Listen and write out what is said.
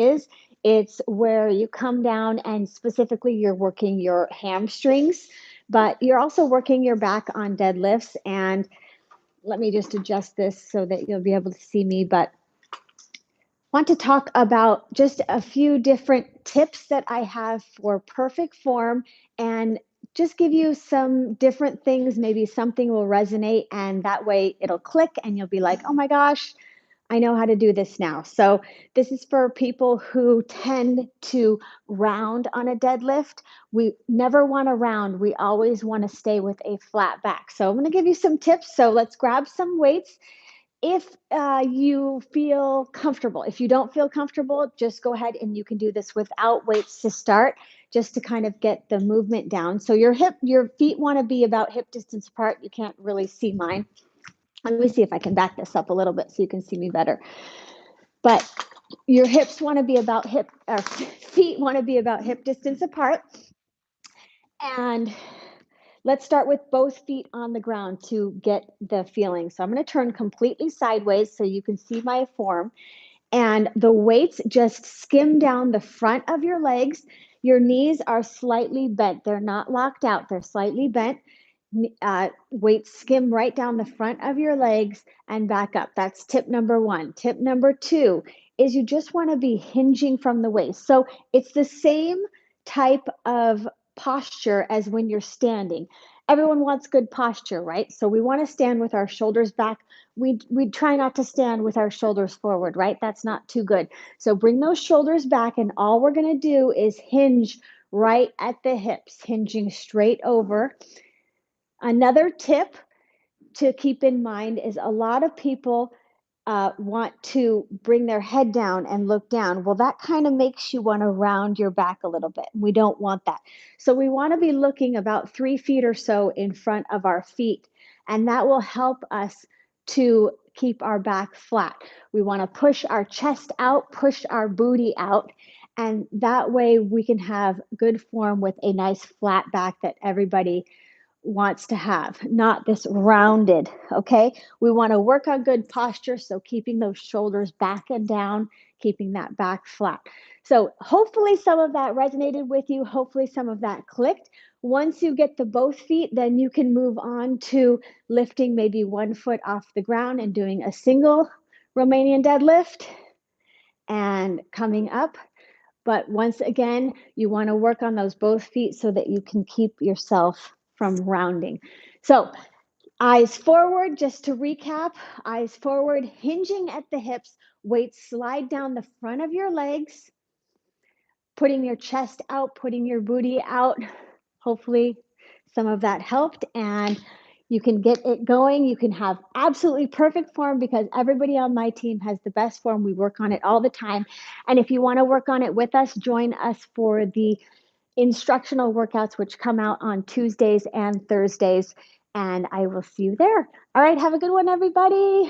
is. It's where you come down and specifically you're working your hamstrings, but you're also working your back on deadlifts. And let me just adjust this so that you'll be able to see me, but want to talk about just a few different tips that I have for perfect form and just give you some different things. Maybe something will resonate and that way it'll click and you'll be like, oh my gosh, I know how to do this now. So this is for people who tend to round on a deadlift. We never want to round. We always want to stay with a flat back. So I'm going to give you some tips. So let's grab some weights. If you feel comfortable, if you don't feel comfortable, just go ahead and you can do this without weights to start, just to kind of get the movement down. So your feet want to be about hip distance apart. You can't really see mine. Let me see if I can back this up a little bit so you can see me better. But your hips want to be about feet want to be about hip distance apart. And let's start with both feet on the ground to get the feeling. So I'm going to turn completely sideways so you can see my form. And the weights just skim down the front of your legs. Your knees are slightly bent. They're not locked out. They're slightly bent. Weights skim right down the front of your legs and back up. That's tip number one. Tip number two is you just want to be hinging from the waist. So it's the same type of posture as when you're standing. Everyone wants good posture, right? So we want to stand with our shoulders back. We try not to stand with our shoulders forward, right? That's not too good. So bring those shoulders back, and all we're going to do is hinge right at the hips, hinging straight over. Another tip to keep in mind is a lot of people want to bring their head down and look down. Well, that kind of makes you want to round your back a little bit. We don't want that. So we want to be looking about 3 feet or so in front of our feet, and that will help us to keep our back flat. We want to push our chest out, push our booty out, and that way we can have good form with a nice flat back that everybody wants to have, not this rounded, okay? We want to work on good posture, so keeping those shoulders back and down, keeping that back flat. So hopefully some of that resonated with you. Hopefully some of that clicked. Once you get the both feet, then you can move on to lifting maybe 1 foot off the ground and doing a single Romanian deadlift and coming up. But once again, you want to work on those both feet so that you can keep yourself from rounding. So eyes forward, just to recap, eyes forward, hinging at the hips, weights slide down the front of your legs, putting your chest out, putting your booty out. Hopefully some of that helped and you can get it going. You can have absolutely perfect form because everybody on my team has the best form. We work on it all the time. And if you want to work on it with us, join us for the instructional workouts, which come out on Tuesdays and Thursdays. And I will see you there. All right. Have a good one, everybody.